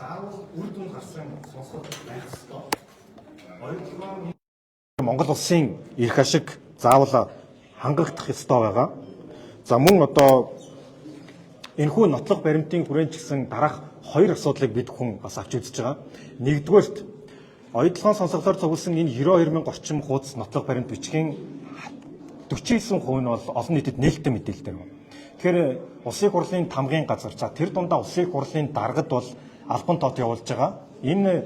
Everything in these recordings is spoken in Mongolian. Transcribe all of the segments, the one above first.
заавал үр дүн гарсан сонсоход байх ёстой. Монгол улсын эрх ашиг заавал хангагдах ёстой байгаа. За мөн одоо энэхүү нотлох баримтын хүрээнд гэсэн дараах хоёр асуудлыг бид хүн бас авч үзэж байгаа. Нэгдүгээрт оюутлогын сонсголоор цугласан энэ 92,000 орчим хуудас нотлох баримт бичгийн 49% нь бол олон нийтэд нээлттэй мэдээлэлтэй байна. Тэгэхээр улсын хурлын тамгын газар за тэр дундаа улсын хурлын даргад бол албан тоот явуулж байгаа. Энэ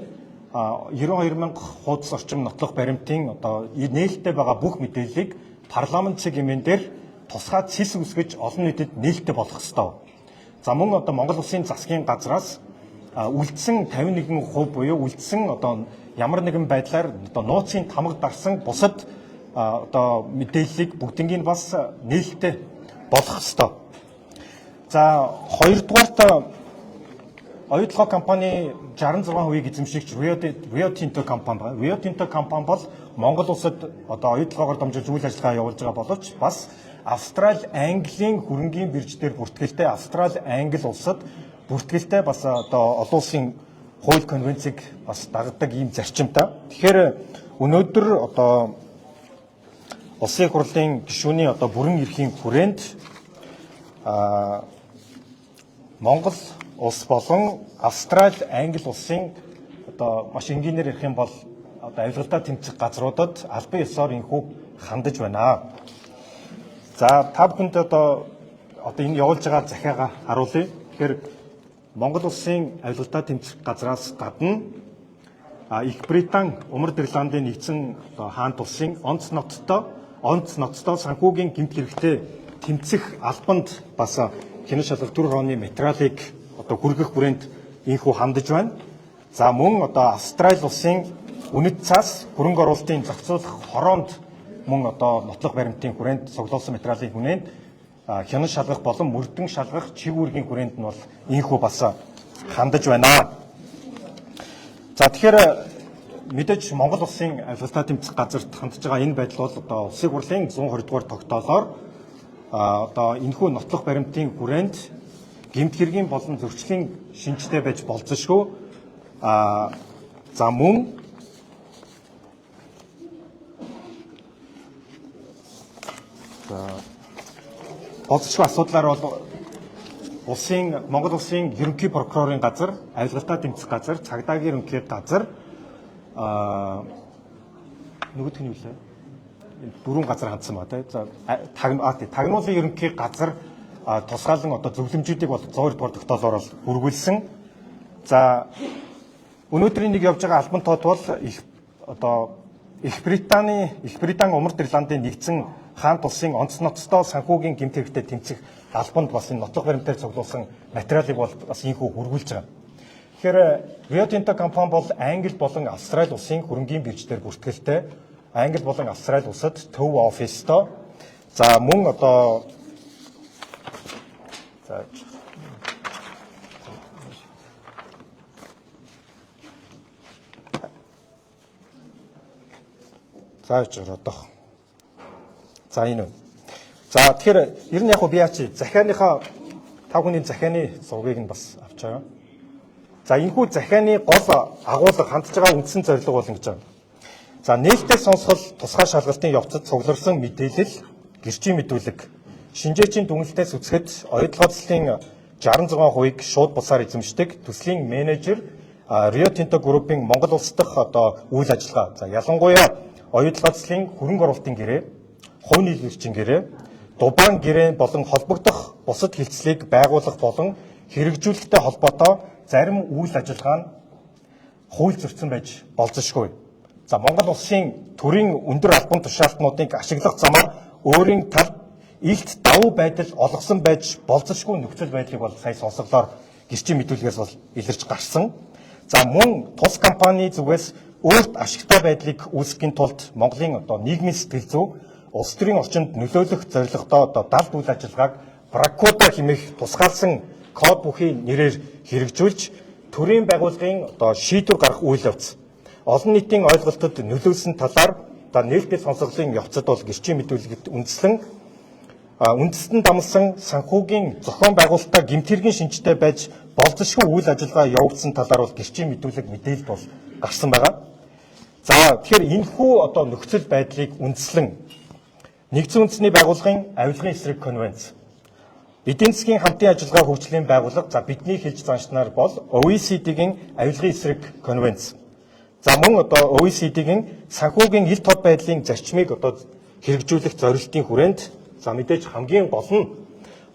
92,000 хуудас орчим нотлох баримтын одоо нээлттэй байгаа бүх мэдээллийг парламент цэг хэмээн дээр тусгай цэс үсгэж олон нийтэд нээлттэй болох ёстой. За мөн одоо Монгол Улсын засгийн газраас үлдсэн 51% буюу үлдсэн одоо ямар нэгэн байдлаар одоо нууцын тамга дарсан бусад одоо мэдээллийг бүгднийг бас нээлттэй болох ёстой. За хоёрдугаарт оюутлогын компани 66%-ийг эзэмшигч Rio Tinto компани байна. Rio Tinto компани бол Монгол улсад одоо оюутлогоор дамжуулж үйл ажиллагаа явуулж байгаа боловч бас Австрали, Английн хөрөнгийн бирждээр бүртгэлтэй Австрали, Англи улсад бүртгэлтэй бас одоо олон улсын хууль конвенцийг бас дагдаг ийм зарчимтай. Тэгэхээр өнөөдөр одоо улсын хурлын гишүүний одоо бүрэн эрхийн хүрээнд Монгол улс болон Австрали, Англи улсын одоо маш энгийнээр ярих юм бол одоо авилгалтай тэмцэх газруудад албан ёсоор энэхүү хандаж байна. За та бүхэнд одоо энэ явуулж байгаа захиагаа харуулъя. Тэгэхээр Монгол улсын авилгалтай тэмцэх газраас гадна Их Британи, Умард Ирландын нэгдсэн хаант улсын онц ноцтой санхүүгийн гэмт хэрэгтэй тэмцэх албанд бас кино шалгалт төр хооны материалыг одоо хүргэх хүрээнд инхүү хандаж байна. За мөн одоо Австрали улсын үнэт цаас хөрөнгө оруулалтын зохицуулах хороонд мөн одоо нотлох баримтын хүрээнд цуглуулсан материалын хүрээнд хянан шалгах болон мөрдөн шалгах чиг үүргийн хүрээнд нь бол инхүү бас хандаж байна. За тэгэхээр мэдээж Монгол улсын авилгалтай тэмцэх газарт хандж байгаа энэ байдал бол одоо улсын хурлын 120 дугаар тогтоолоор одоо энэхүү нотлох баримтын хүрээнд гэмт хэргийн болон зөрчлийн шинжтэй байж болзошгүй. За мөн болзошгүй асуудлаар бол Монгол улсын ерөнхий прокурорын газар, авилгалтай тэмцэх газар, цагдаагийн ерөнхий газар нөгөөх нь юу лээ? Дөрвөн газар хандсан ба тий. За тагнуулын ерөнхий газар тусгаалan одоо зөвлөмжүүдийг бол 102 дугаар тогтоолоор хүргүүлсэн. За өнөөдрийн нэг явж байгаа албан тоод бол Их Британи, Умард Ирландын нэгдсэн хаант улсын онц ноцтой санхүүгийн гэмт хэрэгтэй тэмцэх албанд бас энэ нотлох баримтаар цуглуулсан материалыг бол бас инхүү хүргүүлж байгаа. Тэгэхээр Rio Tinto компани бол Англи болон Австрали улсын хөрөнгийн бирждээр бүртгэлтэй. Англи болон Австрали улсад төв офистой. За мөн одоо За энэ. За тэгэхээр ер нь яг би яач захианыхаа та бүхний захианы зургийг нь бас авч байгаа. За энэхүү захианы гол агуулга хандж байгаа үндсэн зорилго бол ингэж байна. За нээлттэй сонсгол тусгай шалгалтын явцад цугларсан мэдээлэл, гэрчийн мэдүүлэг, шинжээчийн дүгнэлтээс үзэхэд оюутлогын 66%-ийг шууд бусаар эзэмшдэг төслийн менежер Rio Tinto Group-ийн Монгол улс дахь одоо үйл ажиллагаа. За ялангуяа оюутлогын хөрөнгө оруулалтын гэрээ, хувь нийлэгчийн гэрээ, дубаан гэрээ болон холбогдох бусад хэлтслийг байгуулах болон хэрэгжүүлэлттэй холбоотой зарим үйл ажиллагаа нь хууль зөрчсөн байж болзошгүй. За Монгол улсын төрийн өндөр албан тушаалтнуудыг ашиглах замаар өөрийн талд илт давуу байдал олгосон байж болзошгүй нөхцөл байдлыг бол сая сонсголоор гэрчийн мэдүүлгээс бол илэрч гарсан. За мөн тус компани зүгээс өөрт ашигтай байдлыг үүсгэхийн тулд Монголын одоо нийгмийн сэтгэл зүй улс төрийн орчинд нөлөөлөх зорилготой одоо далд үйл ажиллагааг Бракуда хэмээх тусгаалсан код бүхий нэрээр хэрэгжүүлж төрийн байгууллагын одоо шийдвэр гаргах үйл явц олон нийтийн ойлголтод нөлөөлсөн талаар одоо нээлттэй сонсголын явцад бол гэрчийн мэдүүлэгт үндэслэн үндэстэн дамсан санхүүгийн зохион байгуулалтаа гэмт хэргийн шинжтэй байж болзошгүй үйл ажиллагаа явагдсан талаар бол гэрчийн мэдүүлэг мэдээлэл бол гарсан байгаа. За тэгэхээр энэхүү одоо нөхцөл байдлыг үндэслэн Нэгдсэн үндэсний байгууллагын авилгын эсрэг конвенц, эдийн засгийн хамтын ажиллагаа хөгжлийн байгууллага, за бидний хэлж заншнаар бол OECD-гийн авилгын эсрэг конвенц. За мөн одоо OECD-гийн санхүүгийн ил тод байдлын зарчмыг одоо хэрэгжүүлэх зорилтын хүрээнд за мэдээж хамгийн гол нь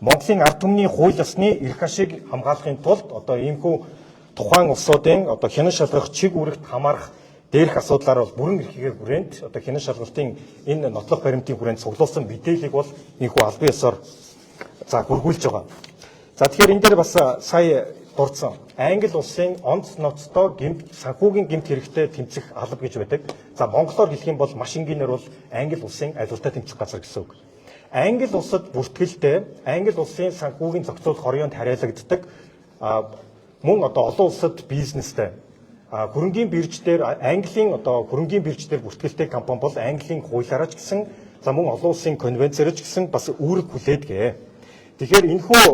Монголын ард түмний хууль ёсны эрх ашиг хамгаалахын тулд одоо иймхүү тухайн улсуудын одоо хянан шалгах чиг үүрэгт хамаарах дээрх асуудлаар бол бүрэн эрхийгээр хүрээнд одоо хянан шалгалтын энэ нотлох баримтын хүрээнд цуглуулсан мэдээллийг бол энэхүү албан ёсоор за хөргүүлж байгаа. За тэгэхээр энэ дээр бас сая дурдсан Англи улсын онц ноцтой гэмт санхүүгийн гэмт хэрэгтэй тэмцэх алба гэж байдаг. За монголоор хэлэх юм бол маш энгийнээр бол Англи улсын айлтгуултай тэмцэх газар гэсэн үг. Англи улсад бүртгэлтэй Англи улсын санхүүгийн зохицуулах хорионд хариалагддаг мөн одоо олон улсад бизнестэй хөрөнгийн бирж дээр Английн одоо хөрөнгийн бирж дээр бүртгэлтэй компани бол Английн хуулиараа ч гэсэн за мөн олон улсын конвенцээр ч гэсэн бас үүрэг хүлээд гээ. Тэгэхээр энэхүү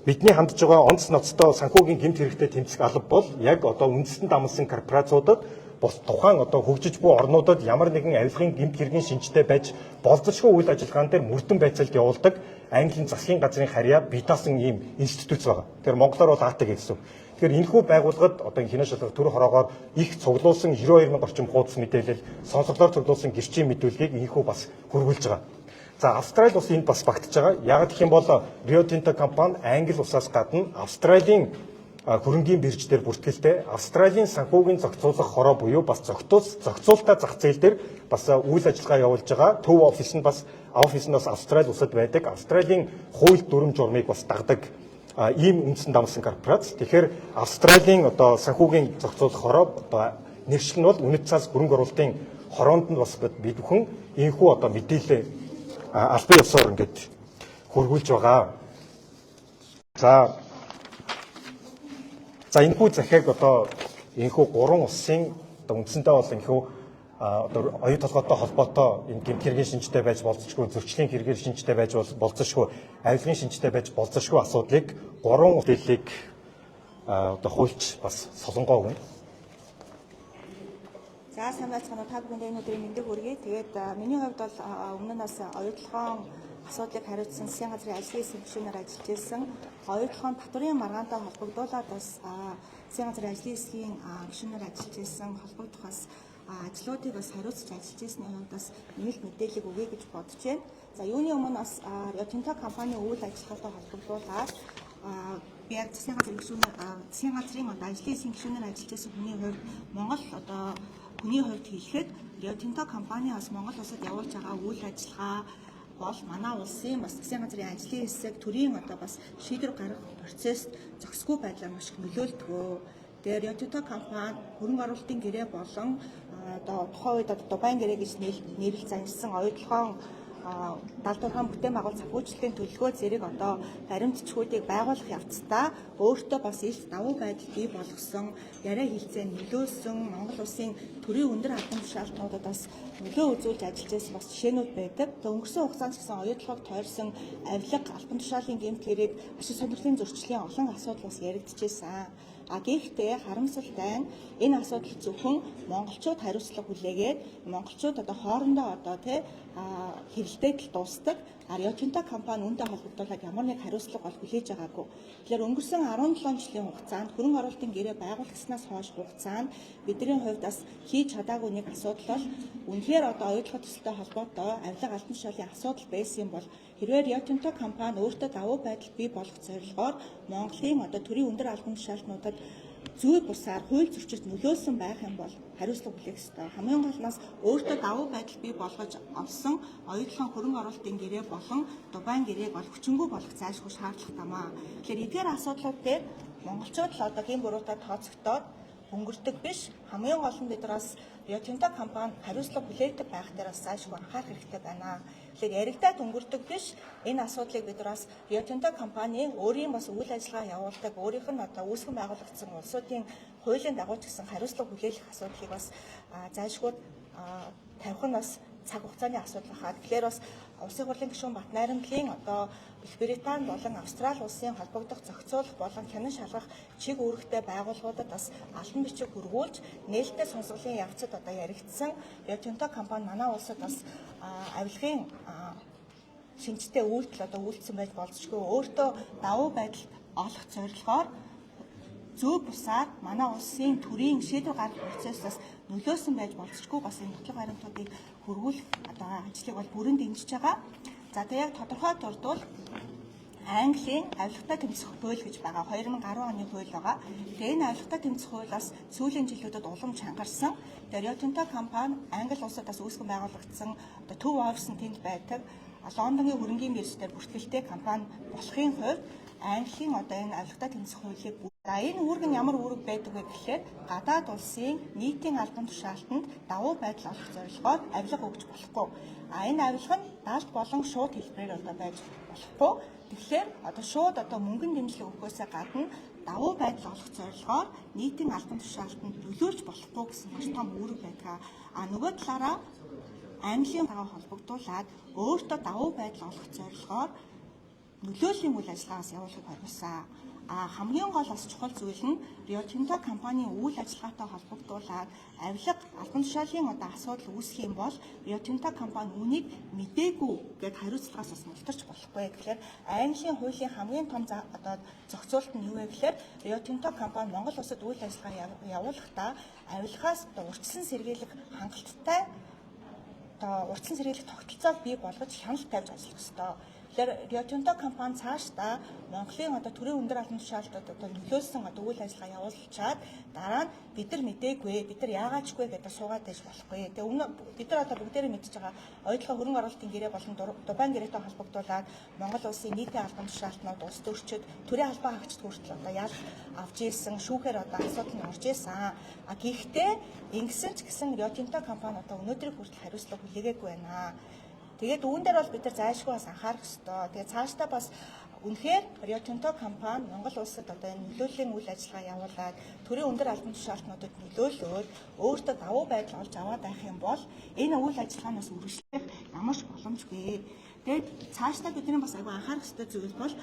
бидний хандж байгаа онц ноцтой санхүүгийн гэмт хэрэгтэй тэмцэх алба бол яг одоо үндэстэн дамсан корпорациудад бос тухайн одоо хөгжиж буй орнуудад ямар нэгэн авилгын гэмт хэргийн шинжтэй байж болзошгүй үйл ажиллагаан дээр мөрдөн байцаалд явуулдаг Английн засгийн газрын харьяа бие даасан ийм институт байгаа. Тэгэхээр монголоор бол АТГ гэсэн. Тэгэхээр энэхүү байгууллагад одоо хянан шалгах төр хороогоор их цуглуулсан 92,000 орчим хуудас мэдээлэл, сонсогдоор цуглуулсан гэрчийн мэдүүлгийг энэхүү бас хөрвүүлж байгаа. За Австрали улс энд бас багтаж байгаа. Яг гэх юм бол Rio Tinto компани Англи улсаас гадна Австралийн хөрөнгийн бирж дээр бүртгэлтэй Австралийн санхүүгийн зохицуулах хороо буюу бас зохицуулалтаа зах зээл дээр бас үйл ажиллагаа явуулж байгаа. Төв офис нь бас Австрали улсад байдаг. Австралийн хууль дүрм журмыг бас дагдаг ийм үндэстэн дамсан корпорац. Тэгэхээр Австралийн одоо санхүүгийн зохицуулах хороо нэршил нь бол үнэт цаас хөрөнгө оруулалтын хороонд нь бас бид бүхэн ийхүү одоо мэдээлэл албан ёсоор ингээд хөргүүлж байгаа. За энэхүү захиаг одоо энэхүү гурван улсын одоо үндсэндээ бол энэхүү одоо оюу толгойтой холбоотой энэ гэмт хэргийн шинжтэй байж болзошгүй, зөрчлийн хэрэгээр шинжтэй байж болзошгүй, авилгын шинжтэй байж болзошгүй асуудлыг гурван үлдээллийг одоо хуульч бас солонгоо өгнө. За сайн байцгаана уу, та бүхэнд энэ өдрийн мэндийг хүргэе. Тэгээд миний хувьд бол өмнө нь бас оюутлогын асуудлыг хариуцсан засгийн газрын ажлын хэсэг гишүүнээр ажиллаж байсан. Оюутлогын татврын маргаантай холбогдуулаад бас засгийн газрын ажлын хэсгийн гишүүнээр ажиллаж байсан холбогдох бас ажлуудыг бас хариуцж ажиллаж байсны хувьд бас нэмэлт мэдээлэл өгье гэж бодож байна. За юуны өмнө бас Rio Tinto компани үйл ажиллагаатай холбогдуулаад би яг засгийн газрын гишүүнээр засгийн газрын ажлын хэсгийн гишүүнээр ажиллаж байсан хүний хувьд Монгол одоо хүний хувьд хэлэхэд Rio Tinto компани бас Монгол улсад явуулж байгаа үйл ажиллагаа бол манай улсын бас засгийн газрын ажлын хэсэг төрийн одоо бас шийдвэр гаргах процесс зохисгүй байдлаар маш их нөлөөлдгөө. Тэгээ Rio Tinto компани хөрөнгө оруулалтын гэрээ болон одоо тухайн үед одоо Дубайн гэрээ гэж нэрлэж заншсан оюутлогын далдуурхан бүтээн байгуул санхүүжилтийн төлөвлөгөө зэрэг одоо баримтчгуудыг байгуулах явцдаа өөртөө бас их давуу байдал бий болгосон, яриа хэлцээнд нөлөөлсөн Монгол улсын төрийн өндөр албан тушаалтнуудад бас нөлөө үзүүлж ажиллаж байсан бас жишээнүүд байдаг. Өнгөрсөн хугацаанд гэсэн оюутлогыг тойрсон авилга, албан тушаалын гэмт хэрэг, ашиг сонирхлын зөрчлийн олон асуудал бас яригдчихсэн. Гэхдээ харамсалтай нь энэ асуудал зөвхөн монголчууд хариуцлага хүлээгээд монголчууд одоо хоорондоо одоо хэрэлдээд л дуустдаг. Rio Tinto компани үүнтэй холбогдуулаад ямар нэг хариуцлага бол хүлээж байгаагүй. Тэгэхээр өнгөрсөн 17 жилийн хугацаанд хөрөнгө оруулалтын гэрээ байгуулагдсанаас хойш хугацаанд бидний хувьд бас хийж чадаагүй нэг асуудал бол үнэхээр одоо оюутлогын төсөлтэй холбоотой авилга албан тушаалын асуудал байсан бол хэрвээ Rio Tinto компани өөртөө давуу байдал бий болгох зорилгоор Монголын одоо төрийн өндөр албан тушаалтнуудад зүй бусаар хууль зөрчилд нөлөөлсөн байх юм бол хариуцлага хүлээх ёстой. Хамгийн гол нь өөртөө давуу байдал бий болгож олсон оюутлогын хөрөнгө оруулалтын гэрээ болон Дубайн гэрээг бол хүчингүй болгох зайлшгүй шаардлага тамаа. Тэгэхээр эдгээр асуудлууд дээр монголчууд л одоо хэн буруутай тооцогдоод өнгөрдөг биш. Хамгийн гол нь бид бас Rio Tinto компани хариуцлага хүлээдэг байх дээр бас зайлшгүй анхаарах хэрэгтэй байна. Тэгэхээр яригдаад өнгөрдөг биш. Энэ асуудлыг бид бас Rio Tinto компани өөрийн бас үйл ажиллагаа явуулдаг, өөрийнх нь одоо үүсгэн байгуулагдсан улсуудын хуулийн дагуу ч гэсэн хариуцлага хүлээх асуудлыг бас зайлшгүй тавих нь бас цаг хугацааны асуудал хаа. Тэгэхээр бас Улсын хурлын гишүүн Бат Найрамдлын одоо Их Британи болон Австрали улсын холбогдох зохицуулах болон хянан шалгах чиг үүрэгтэй байгууллагуудад бас албан бичиг хөрвүүлж нээлттэй сонсголын явцад одоо яригдсан Rio Tinto компани манай улсад бас авилгын шинжтэй үйлдэл одоо үйлдсэн байж болзошгүй өөртөө давуу байдалд олох зорилгоор зөв бусаар манай улсын төрийн шийдвэр гаргах процессаас нөлөөсөн байж болзошгүй бас энэ нотлох баримтуудыг хөрвүүлэх одоо ажлыг бол бүрэн дэмжиж байгаа. За тэгээ яг тодорхой дурдвал Английн авилгатай тэмцэх хууль гэж байгаа 2010 оны хууль байгаа. Тэгээ энэ авилгатай тэмцэх хуулиас сүүлийн жилүүдэд улам чангарсан. Тэгээ Rio Tinto компани Англи улсадаас үүсгэн байгуулагдсан одоо төв офис нь тэнд байдаг. Лондонгийн хөрөнгийн биржээр бүртгэлтэй компани болохын хувьд Английн одоо энэ авилгатай тэмцэх хуулийг за энэ үүрэг нь ямар үүрэг байдаг вэ гэхээр гадаад улсын нийтийн албан тушаалтанд давуу байдал олох зорилгоор авилга өгч болохгүй. Энэ авилга нь даалт болон шууд хэлбэрээр одоо байж болохгүй. Тэгэхээр одоо шууд одоо мөнгөн дэмжлэг өгөхөөсөө гадна давуу байдал олох зорилгоор нийтийн албан тушаалтанд нөлөөлж болохгүй гэсэн маш том үүрэг байдаг. Нөгөө талаараа Английн тагаа холбогдуулаад өөртөө давуу байдал олох зорилгоор нөлөөллийн үйл ажиллагаас явуулахыг хориглосон. Хамгийн гол бас чухал зүйл нь Rio Tinto компанийн үйл ажиллагаатай холбогдуулаад авилга албан тушаалын одоо асуудал үүсэх юм бол Rio Tinto компани үүнийг мэдээгүй гэд хариуцлагаас бас мултарч болохгүй. Тэгэхээр Английн хуулийн хамгийн том одоо зохицуулалт нь юу вэ гэхээр Rio Tinto компани Монгол улсад үйл ажиллагаа явуулахдаа авилгаас одоо урьдчилан сэргийлэх хангалттай урьдчилан сэргийлэх тогтолцоог бий болгож хяналт тавьж ажиллах ёстой. Тэгэхээр Rio Tinto компани цаашдаа Монголын одоо төрийн өндөр албан тушаалтад одоо нөлөөлсөн одоо үйл ажиллагаа явуулчаад дараа нь бид нар мэдээгүй бид нар яагаачгүй гэдэг суугаад байж болохгүй. Тэгээ өмнө бид нар одоо бүгдээрээ мэдж байгаа ойдлогоо хөрөнгө оруулалтын гэрээ болон Дубайн гэрээтэй холбогдуулаад Монгол улсын нийтийн албан тушаалтнууд улс төрчид төрийн албан хаагчид хүртэл одоо ял авч ийсэн шүүхээр одоо асуудал нь орж ийсэн. Гэхдээ ингэсэн ч гэсэн Rio Tinto компани одоо өнөөдрийг хүртэл хариуцлага хүлээгээгүй байна. Тэгээд үүн дээр бол бид нар зайлшгүй бас анхаарах ёстой. Тэгээд цаашдаа бас үнэхээр Rio Tinto компани Монгол улсад одоо энэ нөлөөллийн үйл ажиллагаа явуулаад төрийн өндөр албан тушаалтнуудад нөлөөлөөд өөртөө давуу байдал олж аваад байх юм бол энэ үйл ажиллагаанаас үргэлжлэх ямар ч боломжгүй. Тэгээд цаашдаа бидний бас аягүй анхаарах ёстой зүйл бол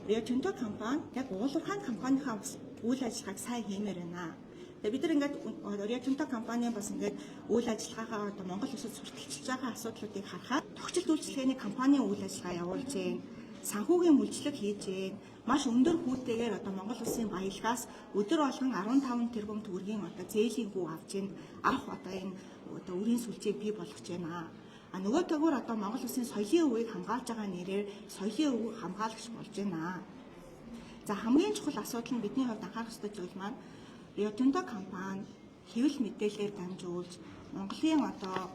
Rio Tinto компани яг уулуурхайн компанийнхаа үйл ажиллагааг сайн хиймээр байна. Тэгээ бид нар ингээд Rio Tinto компани бас ингээд үйл ажиллагаагаа одоо Монгол улсад сурталчилж байгаа асуудлуудыг харахад тогтцол үйлчлэгээний компанийн үйл ажиллагаа явуулж байна. Санхүүгийн мүлжлэг хийж байна. Маш өндөр хүүтэйгээр одоо Монгол улсын баялгаас өдөр болгон 15 тэрбум төгрөгийн одоо зээлийн хүү авч байна. Авах одоо энэ одоо үрийн сүлжээг бий болгож байна. Нөгөө төгөөр одоо Монгол улсын соёлын өвийг хамгаалж байгаа нэрээр соёлын өв хамгаалагч болж байна. За хамгийн чухал асуудал нь бидний хувьд анхаарах ёстой зүйл маань Rio Tinto компани хэвлэл мэдээлэлээр дамжуулж Монголын одоо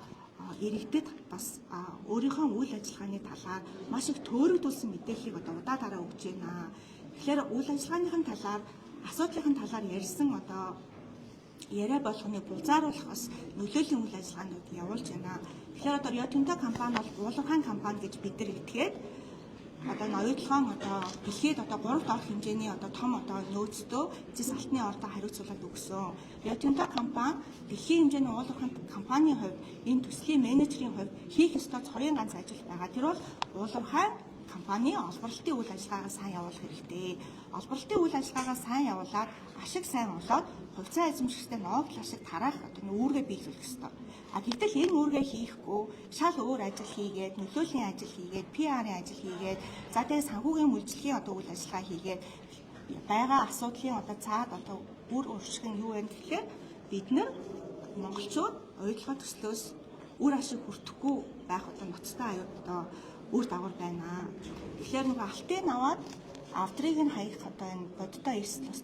иргэдэд бас өөрийнхөө үйл ажиллагааны талаар маш их төөрөгдүүлсэн мэдээллийг одоо удаа дараа өгч байна. Тэгэхээр үйл ажиллагааныхын талаар асуудлын талаар ярьсан одоо яриа болгоныг булзааруулах бас нөлөөллийн үйл ажиллагаанууд явуулж байна. Тэгэхээр одоо Rio Tinto компани бол уулуурхайн компани гэж бид нар итгээд одоо ноёдлогоон одоо дэлхийд одоо 3 дор хэмжээний одоо том одоо нөөцтэй зэс алтны ордоо хариуцлага өгсөн. Rio Tinto компани дэлхийн хэмжээний уулуурхайн компанийн хувьд энэ төслийн менежерийн хувьд хийх ёстой цорын ганц ажил байгаа. Тэр бол уулуурхайн компани олборлолтын үйл ажиллагаагаа сайн явуулах хэрэгтэй. Олборлолтын үйл ажиллагаагаа сайн явуулаад ашиг сайн олоод хувьцаа эзэмшигчтэй ноогдол ашиг тараах одоо үүргээ биелүүлэх ёстой. Гэтэл энэ үүргээ хийхгүй шал өөр ажил хийгээд нөлөөллийн ажил хийгээд PR-ийн ажил хийгээд за тэгээ санхүүгийн мүлжлэгийн одоо үйл ажиллагаа хийгээд байгаа асуудлын одоо цаад одоо бүр уршиг нь юу вэ гэхээр бид нар монголчууд ойлгоо төслөөс үр ашиг хүртэхгүй байх одоо ноцтой аюул одоо үр дагавар байна. Тэгэхээр нэг алтын аваад авдрыг нь хаях одоо энэ бодтой эрсдэл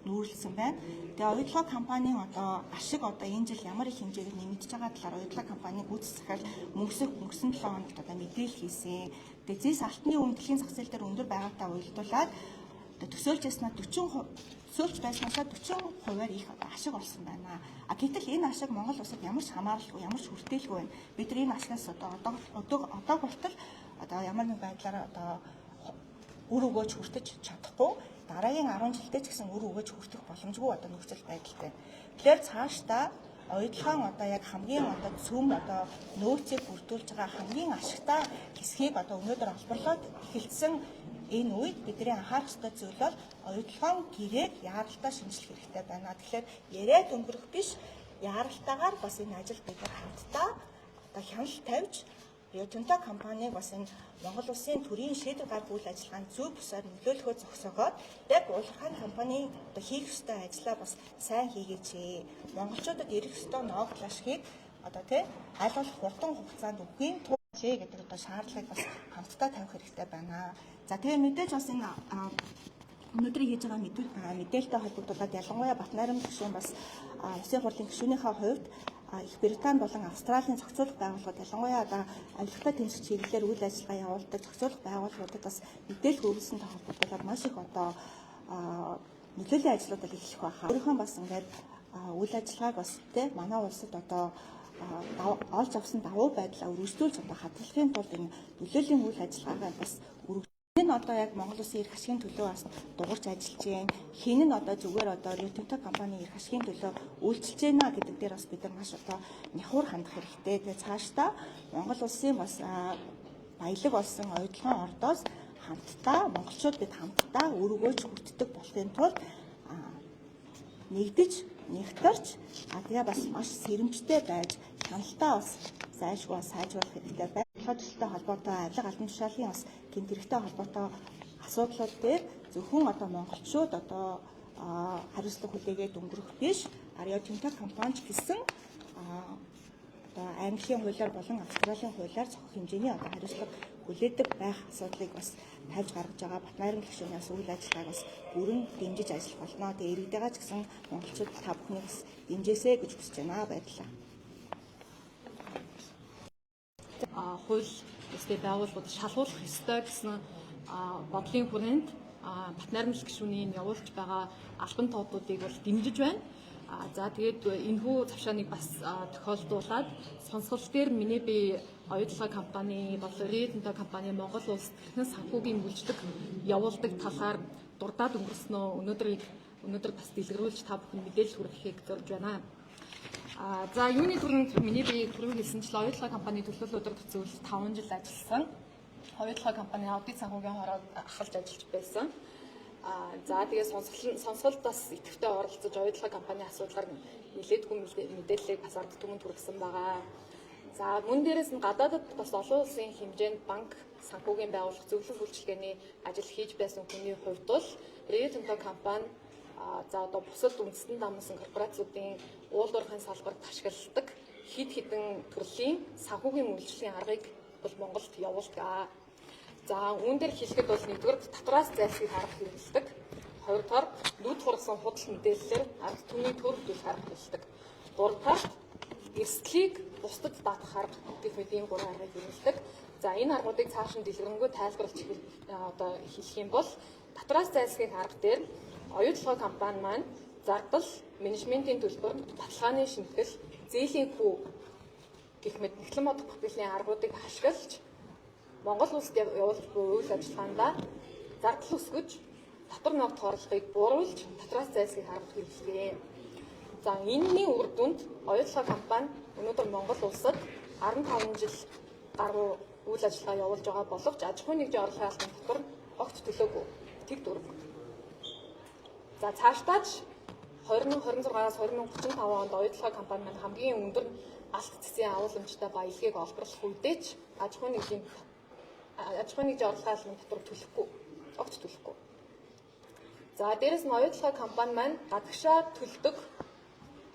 нүүрлсэн байна. Тэгээ оюутлаг компанийн одоо ашиг одоо энэ жил ямар их хэмжээгээр нэмэгдэж байгаа талаар оюутлаг компанийн гүйцэтгэх захирал мөнгөсөн 7 хоногт одоо мэдээлэл хийсэн. Тэгээ зэс алтны үндэлийн зах зээл дээр өндөр байгаатай уялдуулаад одоо төсөөлж яснаа 40% байснасаа 40%-аар их одоо ашиг олсон байна. Гэтэл энэ ашиг Монгол улсад ямар ч хамааралгүй, ямар ч хүртээлгүй байна. Бид нар энэ ашигаас одоо болтол одоо ямар нэг байдлаар одоо үр өгөөж хүртэж чадахгүй. Дараагийн 10 жилдээ ч гэсэн үр өгөөж хүртэх боломжгүй одоо нөхцөл байдалтай. Тэгэхээр цаашдаа оюутлогын одоо яг хамгийн одоо цөм одоо нөөцийг бүрдүүлж байгаа хамгийн ашигтай хэсгийг одоо өнөөдөр олборлоод эхэлсэн энэ үед бидний анхаарах ёстой зүйл бол оюутлогын гэрээг яаралтай шинжлэх хэрэгтэй байна. Тэгэхээр яриад өнгөрөх биш, яаралтайгаар бас энэ ажил бид нар хамтдаа одоо хяналт тавьж Rio Tinto компаниг бас энэ Монгол Улсын төрийн шийдвэр гаргах үйл ажиллагаанд зөв бусаар нөлөөлөхөө зогсоогоод яг улирхайн компани одоо хийх ёстой ажлаа бас сайн хийгээч. Монголчуудад ирэх ёстой ногдлол ашгийг одоо тий аль хурдан хугацаанд өгөхийн тулд гэдэг одоо шаардлагыг бас хамтдаа тавих хэрэгтэй байна. За тэгээ мэдээж бас энэ өнөөдрийн хийж байгаа мэдээлэлтэй холбогдуулаад ялангуяа Батнайрамд гишүүн бас Улсын хурлын гишүүнийхээ хувьд Их Британи болон Австралийн зохицуулах байгууллагууд ялангуяа одоо авилгатай тэмцэх чиглэлээр үйл ажиллагаа явуулдаг зохицуулах байгууллагуудад бас мэдээлэл хүргэлсэнтэй холбогдуулаад маш их одоо нөлөөллийн ажлуудад эхлэх байхаа. Өөрийнхөө бас ингээд үйл ажиллагааг бас тэ манай улсад одоо олж авсан давуу байдлаа өргөжлүүлж одоо хадгалахын тулд энэ нөлөөллийн үйл ажиллагаагаа бас энэ одоо яг Монгол Улсын эрх ашигын төлөө бас дуурч ажиллаж байна. Хин нь одоо зүгээр одоо Rio Tinto компани эрх ашигын төлөө үйлчилж байна гэдэг дээр бас бид нар маш одоо нягуур хандах хэрэгтэй. Тэгээ цаашдаа Монгол Улсын бас баялаг болсон оюутлогын ордоос хамтдаа монголчууд бид хамтдаа өргөөж хүртдэг болохын тулд нэгдэж нэгтэрч тэгээ бас маш сэрэмжтэй байж хяналтаа бас зайлшгүй сайжруулах хэрэгтэй байна. Төлөвтэй холбоотой авилга албан тушаалын бас гэмт хэрэгтэй холбоотой асуудлууд дээр зөвхөн одоо монголчууд одоо хариуцлага хүлээгээд өнгөрөх биш, Rio Tinto компани гэсэн одоо Английн хуулиар болон Австралийн хуулиар зохих хэмжээний одоо хариуцлага хүлээдэг байх асуудлыг бас тавьж гаргаж байгаа Батнайрам гишүүнээс үйл ажиллагааг бас бүрэн дэмжиж ажиллах болно. Тэгээ иргэдээ ч гэсэн монголчууд та бүхнийг бас дэмжээсэй гэж хүсэж байна. Баярлалаа. Хууль ёстой байгууллагууд шалгуулах ёстой гэсэн бодлын хүрээнд Батнайрам гишүүний явуулж байгаа албан тоодуудыг бол дэмжиж байна. За тэгээд энэхүү завшааныг бас тохиолдуулаад сонсголт дээр миний би оюутлогын компани болон Rio Tinto компани Монгол улсад хэрхэн санхүүгийн үйлчлэг явуулдаг талаар дурдаад өнгөрснөө өнөөдөр бас дэлгэрүүлж та бүхэн мэдээлэл хүргэхийг зорж байна. За юуны түрүүнд миний би түрүү хэлсэнчлэн оюутлогын компани төлөөлөл өдөр төцөөл 5 жил ажилласан. Оюутлогын компани аудит санхүүгийн хороод ахалж ажиллаж байсан. За тэгээ сонсголт бас идэвхтэй оролцож оюутлогын компани асуудлаар нэлээдгүй мэдээллийг бас ард түмэнд хүргэсэн байгаа. За мөн дээрээс нь гадаадд бас олон улсын хэмжээнд банк санхүүгийн байгууллага зөвлөх үйлчилгээний ажил хийж байсан хүний хувьд бол Rio Tinto компани за одоо бусад үндэстэн дамсан корпорациудын уулуурхайн салбарт ашигладаг хэд хэдэн төрлийн санхүүгийн үйлчлэлийн аргыг бол Монголд явуулдаг. За үүн дээр хэлэхэд бол нэгдүгээр татвараас зайлсхийх арга хэрэглэдэг. Хоёрдугаар нүд хургасан худал мэдээллээр ард түмний төр төлөх арга хэрэглэдэг. Гуравдугаар эрсдлийг бусдад даатгах арга гэх мэт ийм гурван аргыг хэрэглэдэг. За энэ аргуудыг цааш нь дэлгэрэнгүй тайлбарлаж одоо хэлэх юм бол татвараас зайлсхийх арга дээр оюутлогын компани маань зардал, менежментийн төлбөр, баталгааны шинтгэл, зээлийн хүү гэх мэт эхлэн бодох бүтэлийн аргуудыг ашиглаж Монгол улсад явуулж буй үйл ажиллагаандаа зардал өсгөж, татвар ногд хорлохыг бууруулж, татвараас зайлсхийх арга хэрэглэв. За энэний үр дүнд оюутлогын компани өнөөдөр Монгол улсад 15 жил гаруй үйл ажиллагаа явуулж байгаа боловч аж ахуйн нэгжийн орлогын албан татвар огт төлөөгүй. Тэг дург. За цаашдаач 2026-аас 2035 онд оюутлогын компани маань хамгийн өндөр алт цэцгийн агуулмжтай баялагийг олборлох үедээ ч аж ахуйн нэгжийн орлогын албан татвар төлөхгүй. Огт төлөхгүй. За дээрэс нь оюутлогын компани маань гадагшаа төлдөг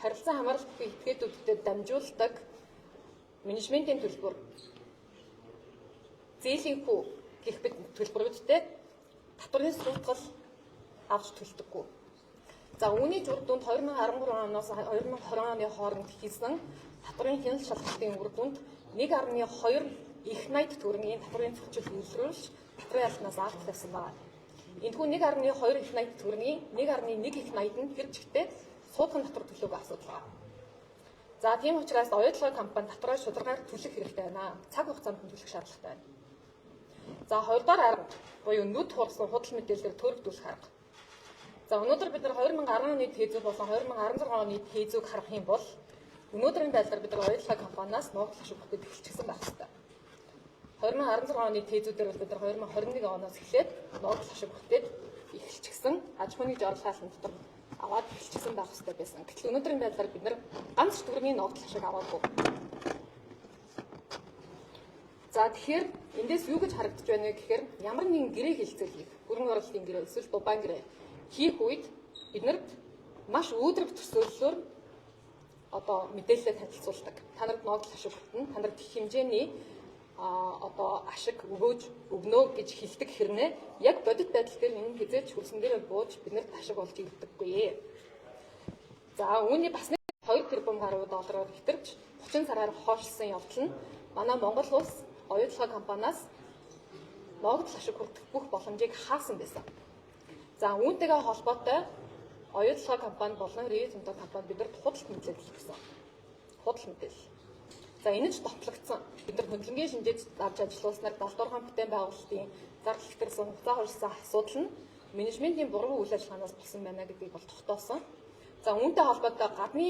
харилцан хамааралт бүхий этгээдүүдэд дамжуулдаг менежментийн төлбөр, зээлийн хүү гэх мэт төлбөрүүдтэй татварын суултгал авч төлдөггүй. За үүний үр дүнд 2013 оноос 2020 оны хооронд хийсэн татварын хяналт шалгалтын үр дүнд 1.2 их найд төгрөгийн татварын зөрчил үйлрүүлж татварын албанаас алт тавьсан байна. Энэхүү 1.2 их найд төгрөгийн 1.1 их найд нь хэр чигтээ суудган татвар төлөөг асуудал байна. За тийм учраас оюутлогын компани татвараа шударгаар төлөх хэрэгтэй байна. Цаг хугацаанд нь төлөх шаардлагатай байна. За хоёрдугаар арга буюу нүд хургасан худал мэдээлэлээр төрөгдүүлэх арга. За өнөөдөр бид нар 2010 оны тээзүүд болон 2016 оны тээзүүд харах юм бол Өнөөдрийн байдлаар бид нар оюутлаг компаниас нуугдах ашиг бүтэд эхэлчихсэн байх ёстой. 2016 оны тээзүүдээр бол бид нар 2021 оноос эхлээд нуугдах ашиг бүтэд эхэлчихсэн аж ахуйн жорол хаалт дотор аваад эхэлчихсэн байх ёстой байсан. Гэтэл өнөөдрийн байдлаар бид нар ганц төгрөгийн нуугдах ашиг аваагүй. За тэгэхээр эндээс юу гэж харагдаж байна вэ гэхээр ямар нэгэн гэрээ хилцэл хийх, хөрөнгө оруулалтын гэрээ эсвэл дубайн гэрээ хийх үед биднэрт маш өөдрөг төсөөллөөр одоо мэдээлэлээ танилцуулдаг. Та нарт нуугдах ашиг бүтэн, та нарт их хэмжээний одоо ашиг өгнө гэж хэлдэг хэрнээ яг бодит байдал дээр энэ хязгаарч хөрсөн дээрээ бууж биднэрт ашиг олж ирдэггүй. За үүний бас нэг 2 тэрбум гаруй доллараар хэтэрч 30 сараар хойшлсон явдал нь манай Монгол улс оюутлаг компаниас нуугдах ашиг хүртэх бүх боломжийг хаасан байсан. За үүнтэйгээ холбоотой оюутлаг компани болон Rio Tinto компани бидэрт худалд мэдээлэл өгсөн. Худал мэдээлэл. За энэ ч товтлогдсон. Бид нар хөндлөнгийн шинжээд авч ажиллуулснаар 76 бүтээн байгуулалтын зардал хэтэрсэн хугацаа хуульсан асуудал нь менежментийн буруу үйл ажиллагаанаас болсон байна гэдгийг бол тогтоосон. За үүнтэй холбоотой гадны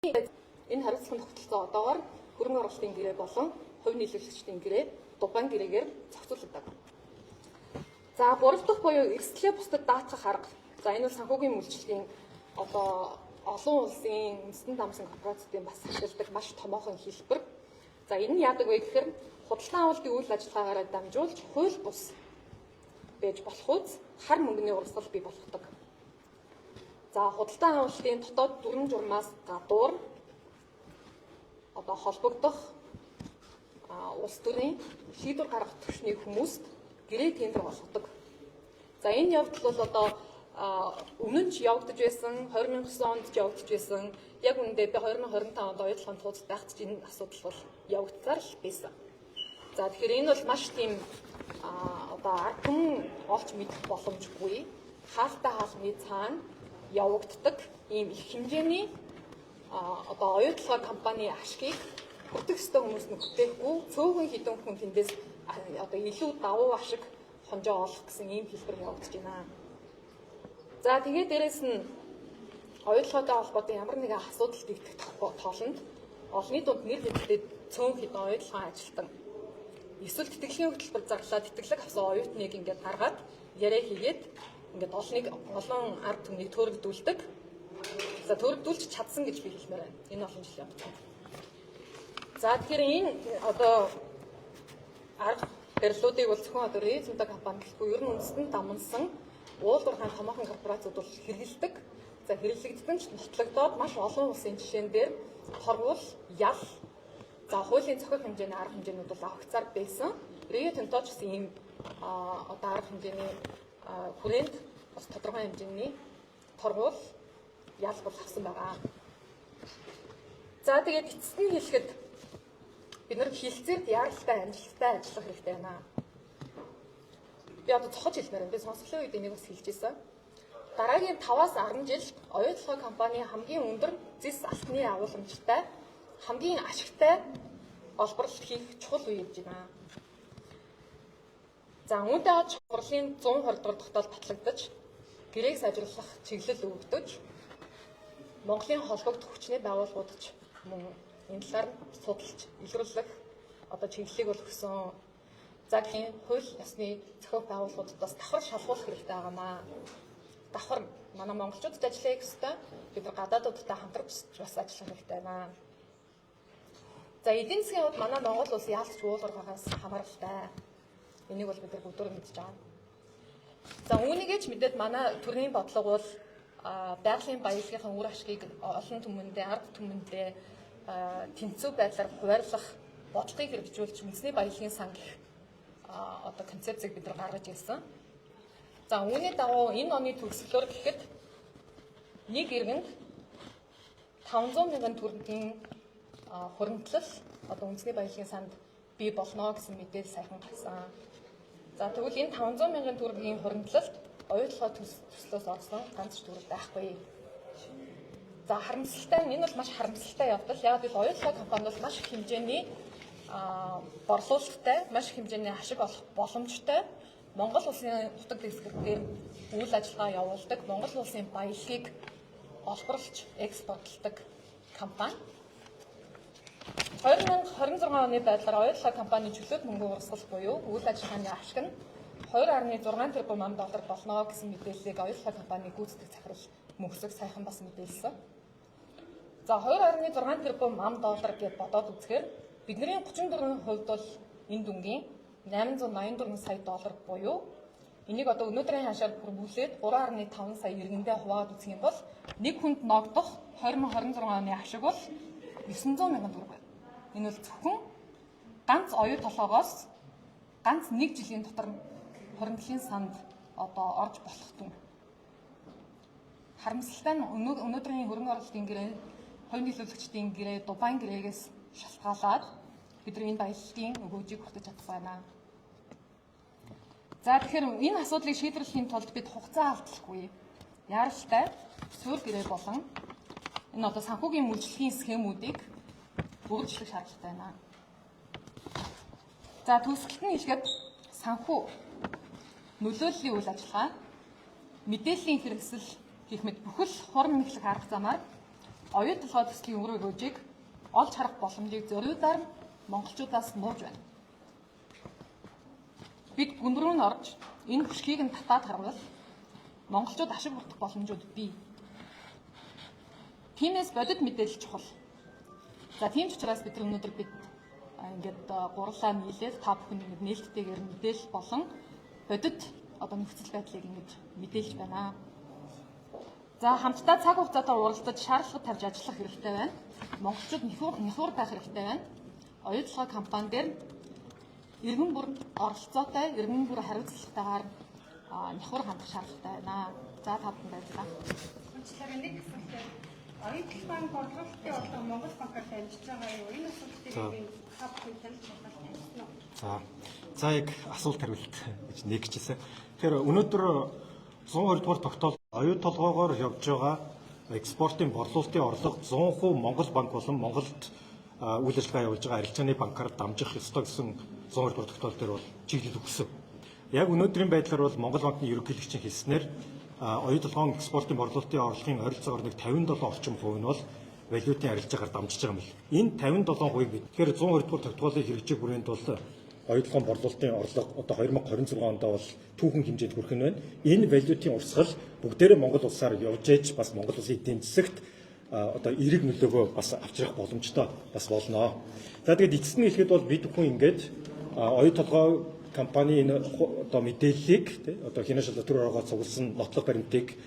энэ хариуцлагын тогтолцоо одоогоор хөрөнгө оруулалтын гэрээ болон хувь нийлүүлэгчдийн гэрээ дубайн гэрээгээр зохицуулдаг. За 3 дахь буюу эрсдлээ бусдад даатгах арга. За энэ бол санхүүгийн мөлчлөгийн одоо олон улсын үндэстэн дамсан корпорацуудын бас ашигладаг маш томоохон хэлбэр. За энэ нь яадаг вэ гэхээр худалдан авалтын үйл ажиллагаагаараа дамжуулж хууль бус байж болох үз хар мөнгөний урсгал бий болгодог. За худалдан авалтын дотоод дүрм журмаас гадуур одоо холбогдох улс төрийн шийдвэр гаргах түвшний хүмүүст гэрээ тендер болгодог. За энэ явдал бол одоо өмнө нь ч явагдаж байсан, 2009 онд ч явагдаж байсан. Яг үүндээ би 2025 онд оюутлогын тууцд байхад ч энэ асуудал бол явагдсаар л байсан. За тэгэхээр энэ бол маш тийм одоо ард түмэн олж мэдэх боломжгүй хаалттай хаалганы цаана явагддаг ийм их хэмжээний одоо оюутлогын компани ашгийг хүртэх ёстой хүмүүс нь хүртэхгүй цөөхөн хідэн хүн тэндээс одоо илүү давуу ашиг хонжоо олох гэсэн ийм хэлбэр явагдаж байна. За тэгээд дээрэс нь оюутлоготой холбоотой ямар нэгэн асуудал нэгдэх тоолонд олонний дунд нэр хэвлэлтэй цөөн хідэн оюутлогын ажилтан эсвэл тэтгэлийн хөтөлбөр зарлаад тэтгэлэг авсан оюутныг ингээд харгаад яриа хийгээд ингээд олон ард түмнийг төөрөгдүүлдэг. За төөрөгдүүлж чадсан гэж би хэлмээр байна. Энэ олон жил явагдсан. За тэгэхээр энэ одоо арга барилуудыг бол зөвхөн одоо Rio Tinto компани гэхгүй ер нь үндэстэн дамнсан уулуурхайн томоохон корпорациуд бол хэрэглэдэг. За хэрэглэгдсэн ч нотлогдоод маш олон улсын жишээн дээр торгуул, ял, за хуулийн цохих хэмжээний арга хэмжээнүүд бол авахцаар байсан. Rio Tinto ч гэсэн ийм одоо арга хэмжээний хүрээнд бас тодорхой хэмжээний торгуул, ял бол авсан байгаа. За тэгээд эцэст нь хэлэхэд бид нар хилцээрд яаралтай амжилттай ажиллах хэрэгтэй байна. Би одоо цохож хэлмээр байна. Би сонсголын үед энийг бас хэлж ирсэн. Дараагийн 5-аас 10 жил оюутлогын компани хамгийн өндөр зис алтны агуулмжтай, хамгийн ашигтай олборлолт хийх чухал үе явж байна. За үүнтэй хаж хурлын 120 дугаар тогтоол батлагдаж, гэрээг сайжруулах чиглэл өгөгдөж, Монголын холбогдох хүчний байгууллагууд ч мөн энэ талаар судалж илрүүлэх одоо чиглэлийг бол өгсөн. За гэхийн хууль ёсны зохиох байгууллагуудаас давхар шалгуулах хэрэгтэй байгаамаа. Давхар манай монголчуудад ажиллах ёстой. Бид нар гадаадуудтай хамтарч бас ажиллах хэрэгтэй байна. За эдийн засгийн хувьд манай Монгол улс яалтч уулуургаагаас хамааралтай. Энийг бол бид нар бүгдөө мэдж байгаа. За үүнийгээ ч мэдээд манай төрийн бодлого бол байгалийн баялагын үр ашгийг олон түмэндээ, ард түмэндээ тэнцүү байдлаар хуваарлах бодлогыг хэрэгжүүлж үндэсний баялагын сан гэх одоо концепцийг бид нар гаргаж ирсэн. За үүний дагуу энэ оны төгсгөлөөр гэхэд нэг иргэнд 500 мянган төгрөгийн хөрөнгөлөл одоо үндэсний баялагын санд бий болно гэсэн мэдээлэл сайхан гарсан. За тэгвэл энэ 500 мянган төгрөгийн хөрөнгөлөлт оюутлогоо төслөөс олсон ганц төгрөг байхгүй. За харамсалтай энэ бол маш харамсалтай явдал. Яг л оюутлогын компани бол маш их хэмжээний борлуулалттай, маш их хэмжээний ашиг олох боломжтой Монгол улсын нутаг дэвсгэр үйл ажиллагаа явуулдаг, Монгол улсын баялагийг олборлож экспортлдог компани. 2026 оны байдлаар оюутлаг компани чөлөөт мөнгө урсгал буюу үйл ажиллагааны ашиг нь 2.6 тэрбум ам доллар болно гэсэн мэдээллийг оюутлаг компани гүйцэтгэх захирал мөнхсөг саяхан бас мэдээлсэн. За 2.6 тэрбум ам доллар гэж бодоод үзэхээр бидний 34% бол энэ дүнгийн 884 сая доллар буюу энийг одоо өнөөдрийн хашаар бүрбүүлээд 3.5 сая иргэндээ хуваагаад үзэх юм бол нэг хүнд ногдох 2026 оны ашиг бол 900 мянган төгрөг байна. Энэ бол зөвхөн ганц оюу толгоогоос ганц нэг жилийн дотор хоригдлын санд одоо орж болох түн. Харамсалтай нь өнөөдрийн хөрөнгө оруулалтын гэрээ, хувийн төлөөлөгчдийн гэрээ, Дубайн гэрээгээс шалтгаалаад бид энэ баялагын өгөөжийг хүртэж чадах байна. За тэгэхээр энэ асуудлыг шийдвэрлэхийн тулд бид хугацаа алдахгүй яаралтай суурь гэрээ болон энэ одоо санхүүгийн мөржлийн схемүүдийг бүрдүүлэх шаардлагатай байна. За төгсгөлт нь хэлгээд санхүү нөлөөллийн үйл ажиллагаа, мэдээллийн хэрэгсэл гэх мэт бүхэл хуран мэхлэх арга замаар оюу толгой төслийн өнгө өгөөжийг олж харах боломжийг зориудаар монголчуудаас нууж байна. Бид гүн рүү н орж энэ хүчгийг нь татаад харвал монголчууд ашиг бүрдэх боломжууд бий. Тиймээс бодит мэдээлэл чухал. За тийм ч учраас бид өнөөдөр ингээд гурлаа нийлээд та бүхэн ингээд нээлттэйгээр мэдээлэл болон бодит одоо нөхцөл байдлыг ингэж мэдээлж байна. За хамтдаа цаг хугацаатай уралдаж шаардлага тавьж ажиллах хэрэгтэй байна. Монголчууд нэхур байх хэрэгтэй байна. Оюу толгой компани дээр иргэн бүр оролцоотой, иргэн бүр хариуцлагатайгаар нэхур хандах шаардлагатай байна. За та бүхэн баярлалаа. Үнэхээр нэг асуулт. Оюу толгойн борлуулалтын одоо Монгол банкаар дамжиж байгаа юу? Энэ асуултыг та бүхэн таньж байна. За яг асуулт хариулт гэж нэгжсэн. Тэгэхээр өнөөдөр 120 дугаар тогтоол оюу толгойгоор явж байгаа экспортын борлуулалтын орлого 100% Монгол банк болон Монголд үйл ажиллагаа явуулж байгаа арилжааны банкаар дамжих ёстой гэсэн 120 дугаар тогтоол дээр бол чиглэл өгсөн. Яг өнөөдрийн байдлаар бол Монгол банкны ерөнхийлөгчийн хэлснээр оюу толгойн экспортын борлуулалтын орлогын ойролцоогоор нэг 57 орчим хувь нь бол валютын арилжаагаар дамжиж байгаа юм л. Энэ 57%-ийг бид тэгэхээр 120 дугаар тогтоолыг хэрэгжих хүрээнд бол оюу толгойн борлуулалтын орлого одоо 2026 онд бол түүхэн хэмжээнд хүрэх нь байна. Энэ валютын урсгал бүгдээрээ Монгол улсаар явж ээж бас Монгол улсын эдийн засагт одоо эерэг нөлөөгөө бас авчрах боломжтой бас болно. За тэгээд эцэст нь хэлэхэд бол бид бүхэн ингээд оюу толгой компани энэ одоо мэдээллийг одоо хянашил төр оргоо цугласан нотлох баримтыг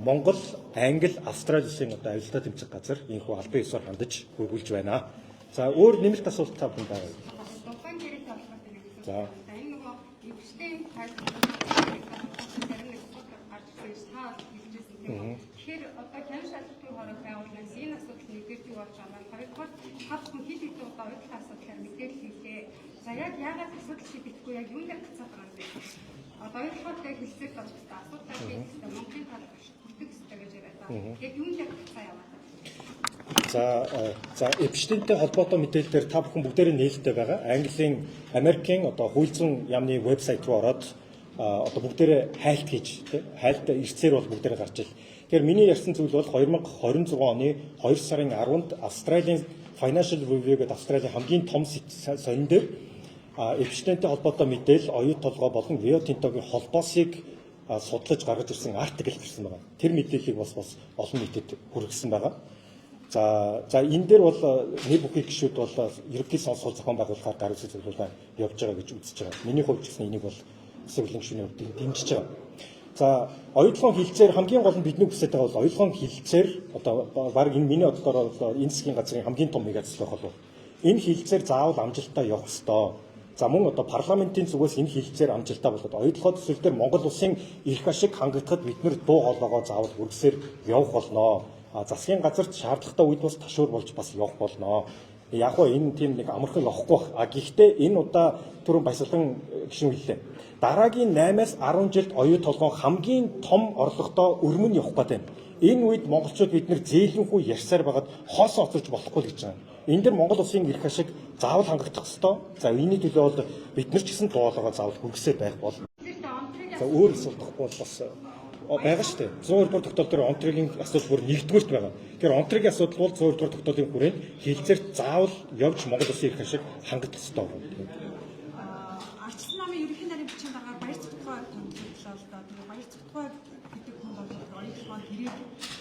Монгол, Англи, Австрали улсын одоо авилтаа тэмцэх газар энэхүү албан ёсоор хандаж хөрвүүлж байна. За өөр нэмэлт асуулт та бүхэн байгаа юу? Дубайн гэрээтэй холбоотой нэг асуулт. За. Энэ нөгөө эвчтэй гарч ирсэн та хэлжсэн тийм. Тэгэхээр одоо хянаш шалгалтын хорог байгууллагаас энэ асуудал нэгдэж юу болж байгаа юм. Хоёрдугаар та бүхэн хэд хэдэн удаа оюутлын асуудлаар мэдээлэл хийлээ. За яг яагаад асуудал шийдэхгүй яг юунд гацаад байгаа юм бэ? Одоо оюутлын хэлцээр болж байгаа асуудал шийдэхдээ Монголын талаар хүртэх хэрэгтэй гэж яриад байгаа. Яг юунд гацаа яваад байна? За эпштентэй холбоотой мэдээлэлээр та бүхэн бүгдээрээ нээлттэй байгаа. Английн, Америкийн одоо хууль зүйн яамны вебсайт руу ороод одоо бүгдээрээ хайлт хийж хайлт ирцээр бол бүгдээрээ гарч ил. Тэгэхээр миний ярьсан зүйл бол 2026 оны 2 сарын 10-нд Australian Financial Review гэдэг Австралийн хамгийн том сонин дээр эпштентэй холбоотой мэдээлэл оюу толгой болон Rio Tinto-гийн холбоосыг судлаж гаргаж ирсэн артикл гарсан байна. Тэр мэдээллийг бас олон нийтэд хүргэсэн байгаа. За энэ дээр бол нэг бүхий гишүүд бол ерөнхий сонсгол зохион байгуулахаар гар үсэг зөвлөлөө явж байгаа гэж үзэж байгаа. Миний хувьд ч гэсэн энийг бол үсэг хөлбөмбөгийн хувьд дэмжиж байгаа. За оюутлын хилцээр хамгийн гол нь бидний хүсэж байгаа бол оюутлын хилцээр одоо баг энэ миний бодлоор энэ засгийн газрын хамгийн том мегацлох болов. Энэ хилцээр заавал амжилттай явах ёстой. За мөн одоо парламентын зүгээс энэ хилцээр амжилттай болоод оюутлын төсөл дээр Монгол улсын эрх ашиг хангагдахад бид нэр дуу хоолойгоо заавал хүргэсээр явах болно. Засгийн газарт шаардлагатай үед бас ташуур болж бас явах болно. Яг гоо энэ тийм нэг амархан явахгүй баг. Гэхдээ энэ удаа түрүүн баясгалан гишүүн хэллээ. Дараагийн 8-аас 10 жилд оюу толгойн хамгийн том орлоготой өрмөн явах гэдэг юм. Энэ үед монголчууд бид нэр зээлэнхүү ярьсаар байгаад хоос оцолж болохгүй л гэж байна. Энэ дэр Монгол улсын эрх ашиг заавал хангагдах ёстой. За энэний төлөө бол бид нар ч гэсэн тоолоогоо заавал хүргэсээр байх болно. За өөр асуулт байхгүй бол бас байгаа шүү дээ. 102 дугаар тогтоол дээр онцлогийн асуудал бүр нэгдүгээрт байгаа. Тэгэхээр онцлогийн асуудал бол 102 дугаар тогтоолын хүрээнд хилцээр заавал явж Монгол Улсын эрх ашиг хангах ёстой байна. Ардчилсан намын ерөнхий нарийн бичгийн дараагаар баяр цогтгой томилжлоо л доо. Тэгээ баяр цогтгой гэдэг хүн бол оюутлогоо тэрийг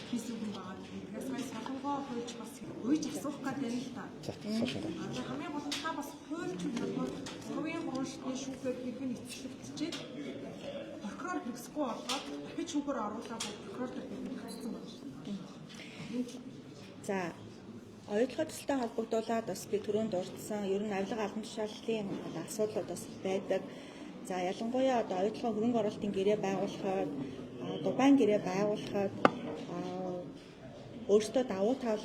хийсэн хүн байгаа. Тэгээс сая солонгоо хуульч бас уйж асуух гэдэг юм л та. За хамгийн гол нь та бас хуульч бол хувийн хуульчны шүүхээр хэрхэн эцэслэгдчихэд прокурор хэрэгсэхгүй болгоод дахиж шүүхээр оруулаад прокурор дээр хэлсэн байна. За оюутлогын төсөлтэй холбогдуулаад бас би түрүүнд дурдсан ер нь авилга албан тушааллын асуудлууд бас байдаг. За ялангуяа одоо оюутлогын хөрөнгө оруулалтын гэрээ байгуулахад, дубайн гэрээ байгуулахад өөртөө давуу тал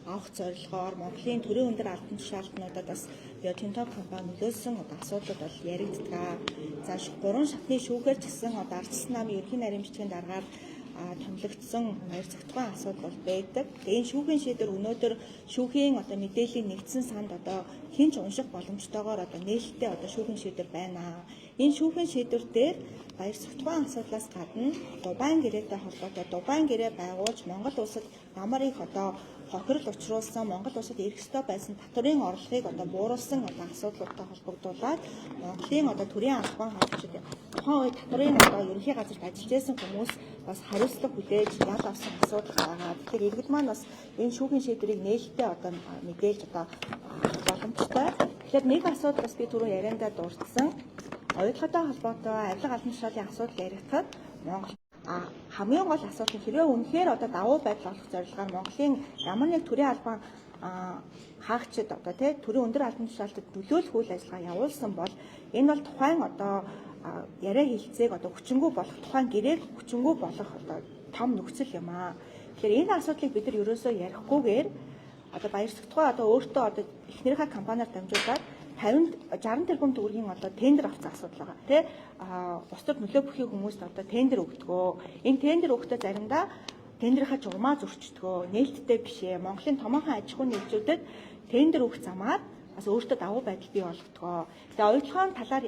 авах зорилгоор Монголын төрийн өндөр албан тушаалтнуудад бас Rio Tinto компани нөлөөлсөн асуудлууд бол яригддаг. За 3 шатны шүүхээр ч гэсэн ардчилсан намын ерөнхий нарийн бичгийн дараагаар томилогдсон баяр цогтгой асуудал бол байдаг. Тэгээ энэ шүүхийн шийдвэр өнөөдөр шүүхийн мэдээллийн нэгдсэн санд хинч унших боломжтойгоор нээлттэй шүүхийн шийдвэр байна. Энэ шүүхийн шийдвэр дээр баяр цогтгой асуудлаас гадна дубайн гэрээтэй холбоотой дубайн гэрээ байгуулж Монгол улсад ямар их хохирол учруулсан Монгол улсад ирэх ёстой байсан татврын орлогыг бууруулсан асуудлуудтай холбогдуулаад Монголын төрийн албан хаагчид тухайн үед татврын ерөнхий газарт ажиллаж байсан хүмүүс бас хариуцлага хүлээж ял авсан асуудал байгаа. Тэгэхээр иргэд маань бас энэ шүүхийн шийдвэрийг нээлттэй мэдээлж боломжтой. Тэгэхээр нэг асуудал бас би түрүү яриандаа дурдсан. Оюутлоготой холбоотой авилга албан тушаалын асуудал яригдахад Монгол хамгийн гол асуудал нь хэрвээ үнэхээр давуу байдал олох зорилгоор Монголын ямар нэг төрийн албан хаагчид төрийн өндөр албан тушаалтад нөлөөлөх үйл ажиллагаа явуулсан бол энэ бол тухайн яриа хэлцээг хүчингү болох тухайн гэрээг хүчингү болох том нөхцөл юм аа. Тэгэхээр энэ асуудлыг бид нар ерөөсөө ярихгүйгээр баяр цогтгой өөртөө эхнэрийнхээ компаниар дамжуулаад 50-60 тэрбум төгрөгийн тендер авсан асуудал байгаа. Тэ бусдад нөлөө бүхий хүмүүст тендер өгдөгөө. Энэ тендер өгөхдөө заримдаа тендерийнхаа журмаа зөрчдгөө. Нээлттэй биш ээ. Монголын томоохон аж ахуйн нэгжүүдэд тендер өгөх замаар бас өөртөө давуу байдал бий болгодгоо. Тэгээ оюутлогын талаар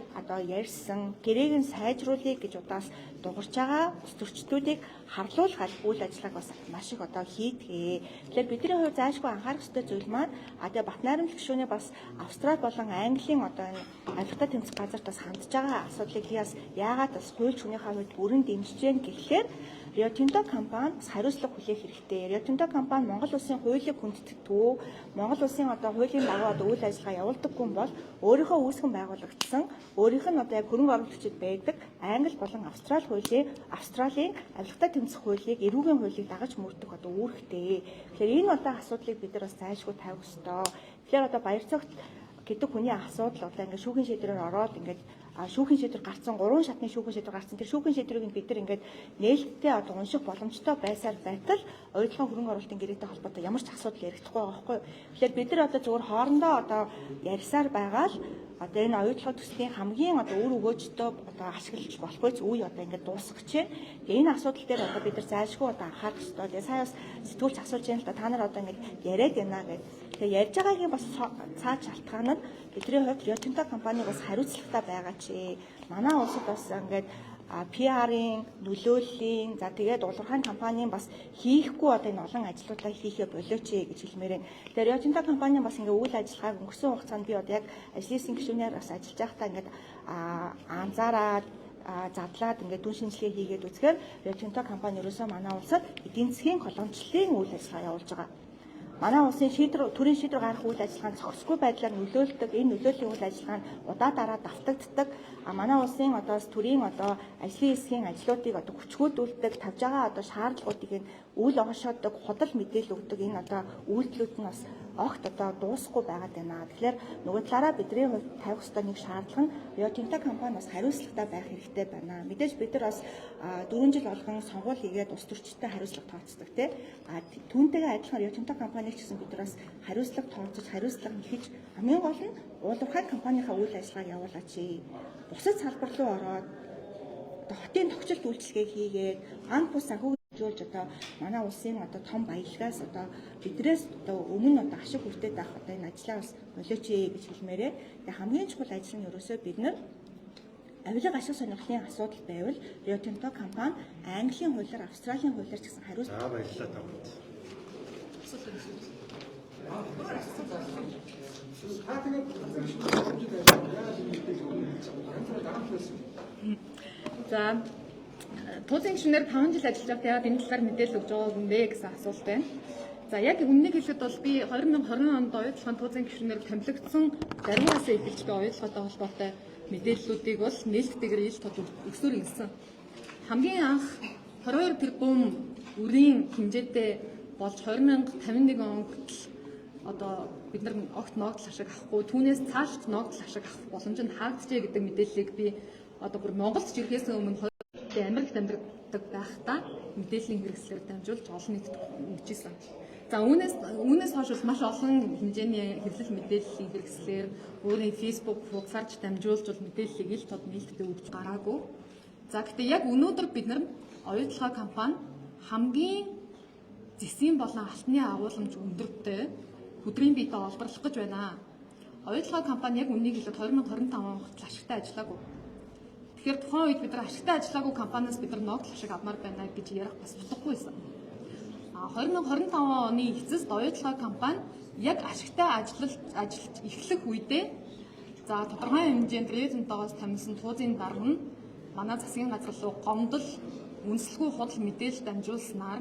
ярьсан гэрээг нь сайжруулъя гэж удаас дугарч байгаа ус төрчдүүдийг харлуулах үйл ажиллагааг бас маш их хийдгээ. Тэгэхээр бидний хувьд заашгүй анхаарах ёстой зүйл маань тэгээ бат найрамдах гишүүний бас Австрали болон Английн авилгатай тэмцэх газарт бас хандж байгаа асуудлыг яагаад бас хуульч хүнийхээ хувьд бүрэн дэмжиж гэн гэхлээр Rio Tinto компани хариуцлага хүлээх хэрэгтэй. Rio Tinto компани Монгол улсын хуулийг хүндэтдэг. Монгол улсын хуулийн дагуу үйл ажиллагаа явуулдаггүй бол өөрийнхөө үүсгэн байгуулагдсан, өөрийнх нь яг хөрөнгө оруулагчид байдаг Англи болон Австралийн авилгатай тэмцэх хуулийг, эрүүгийн хуулийг дагаж мөрдөх үүрэгтэй. Тэгэхээр энэ асуудлыг бид нар бас зайлшгүй тавих ёстой. Тэгэхээр баяр цогт гэдэг хүний асуудал шүүхийн шийдвэрээр ороод шүүхийн шийдвэр гарцсан 3 шатны шүүхийн шийдвэр гарцсан. Тэр шүүхийн шийдвэрийг бид нар нээлттэй унших боломжтой байсаар байтал оюутлогын хөрөнгө оруулалтын гэрээтэй холбоотой ямар ч асуудал яригдахгүй байгаа байхгүй. Тэгэхээр бид нар зөвхөн хоорондоо ярьсаар байгаа л энэ оюутлогын төслийн хамгийн үр өгөөжтэй ашиглаж болохгүй үе дуусгах чинь. Энэ асуудал дээр бид нар зайлшгүй анхаарах ёстой. Тэгээ сая бас сэтгүүлч асууж байна л та нар яриад байна гэдэг. Тэгээ ярьж байгаагийн бас цааш шалтгаан нь бидний хувьд Rio Tinto компани бас хариуцлагатай байгаа чи. Манай улсад бас PR-ийн нөлөөллийн тэгээд улирхайн компанийн бас хийхгүй энэ олон ажлуудаа хийхээ болооч гэж хэлмээр байна. Тэгээд Rio Tinto компани бас үйл ажиллагааг өнгөрсөн хугацаанд би яг ажлын хэсгийн гишүүнээр бас ажиллаж байхдаа анзаараад задлаад дүн шинжилгээ хийгээд үзэхээр Rio Tinto компани ерөөсөө манай улсад эдийн засгийн колоничлолын үйл ажиллагаа явуулж байгаа. Манай улсын төрийн шийдвэр гаргах үйл ажиллагаанд зохисгүй байдлаар нөлөөлдөг. Энэ нөлөөллийн үйл ажиллагаа нь удаа дараа давтагддаг. Манай улсын төрийн ажлын хэсгийн ажлуудыг хүчгүүдүүлдэг, тавьж байгаа шаардлагуудыг үйл огшоодог, худал мэдээлэл өгдөг энэ үйлдэлүүд нь бас огт дуусахгүй байгаад байна. Тэгэхээр нөгөө талаараа бидний хувьд тавих ёстой нэг шаардлага нь Rio Tinto компани бас хариуцлагатай байх хэрэгтэй байна. Мэдээж бид нар бас 4 жил болгон сонгуул хийгээд ус төрчтэй хариуцлага тооцдог тийм. Түүнтэйгээ адилхан Rio Tinto компаниг ч гэсэн бид нар бас хариуцлага тооцож, хариуцлага нэхэж хамгийн гол нь улирхай компанийнхаа үйл ажиллагааг явуулаач. Бусад салбар руу ороод хотын тогтцолт үйлчилгээ хийгээд ан бус санхүү жуулж манай улсын том баялагаас бидрээс өмнө ашиг хүртээд байх энэ ажлаа бас болооч гэж хэлмээрээ. Тэгээ хамгийн чухал ажил нь ерөөсөө бид нар авилга ашиг сонирхлын асуудал байвал Rio Tinto компани Английн хуулиар, Австралийн хуулиар ч гэсэн хариулт. За баярлалаа тавд. За туусын гишүүнээр 5 жил ажиллаж байгаад яагаад энэ талаар мэдээлэл өгж байгаа юм бэ гэсэн асуулт байна. За яг үннийг хэлэхэд бол би 2020 онд оюутлахын туусын гишүүнээр томилогдсон заримаас эхэлж буй оюутлагатай холбоотой мэдээллүүдийг бол нээлттэйгээр ил тод өсвөр ингэсэн. Хамгийн анх 22 тэрбум үрийн хэмжээтэй болж 2051 он хүртэл одоо бид нар огт ногдол ашиг авахгүй түүнээс цааш ногдол ашиг авах боломж нь хаагдчихэ гэдэг мэдээллийг би одоо бүр Монголд ч ирэхээс өмнө Америкт амьдардаг байхдаа мэдээллийн хэрэгслээр дамжуулж олон нийтэд өгчээсэн. За үүнээс хойш маш олон хэмжээний хэвлэл мэдээллийн хэрэгслээр өөрийн Facebook хуудасаарч дамжуулж бол мэдээллийг ил тод нийлдэд өгч гараагүй. За гэхдээ яг өнөөдөр бид нар оюутлага компани хамгийн зэсийн болон алтны агуулмж өндөртэй хөдрийн биетээ олборлох гэж байна. Оюутлага компани яг үнийг хэлээд 2025 он хүртэл ашигтай ажиллаагүй. Тэгэхээр тухайн үед бид нар ашигтай ажиллаагүй компаниас бид нар ногдол ашиг авмаар байна гэж ярих бас утгагүй байсан. 2025 оны эцэст оюутлага компани яг ашигтай ажиллаж эхлэх үедээ за тодорхой хэмжээнд Rio-Tinto-гоос тамилсан туузын дарга нь манай засгийн газар руу гомдол үнэлэхгүй худал мэдээлэл дамжуулснаар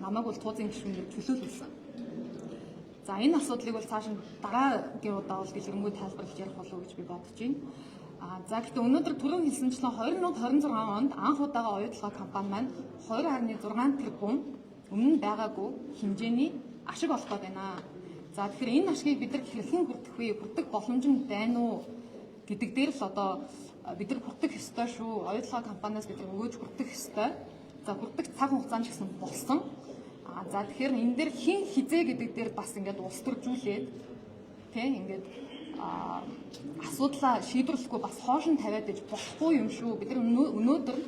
намайг бол туузын гишүүнээр чөлөөлүүлсэн. За энэ асуудлыг бол цааш нь дараагийн удаа бол дэлгэрэнгүй тайлбарлаж ярих болов уу гэж би бодож байна. За гэхдээ өнөөдөр түрүүн хэлсэнчлэн 2026 онд анх удаага оюутлага компани маань 2.6 тэрбум өмнө байгаагүй хэмжээний ашиг олох байна. За тэгэхээр энэ ашгийг бид нар хэрхэн хүртэх вэ? Хүртэх боломж нь байна уу гэдэг дээр л одоо бид нар хүртэх ёстой шүү. Оюутлага компаниас бид нар өгөөж хүртэх ёстой. За хүртэх цаг хугацаанд гэсэн болсон. За тэгэхээр энэ дээр хин хизээ гэдэг дээр бас ингээд улс төржүүлээд тийм ингээд асуудлаа шийдвэрлэхгүй бас хоошин тавиад иж болохгүй юм шүү. Бид нар өнөөдөр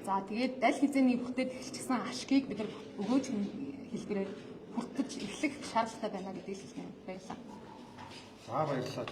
за тэгээд даль хизээний бүтэд эхэлчихсэн ашгийг бид нар өгөөж хэлбэрээр хүртэж эхлэх шаардлагатай байна гэдгийг хэлнэ. Баярлалаа. За баярлалаа.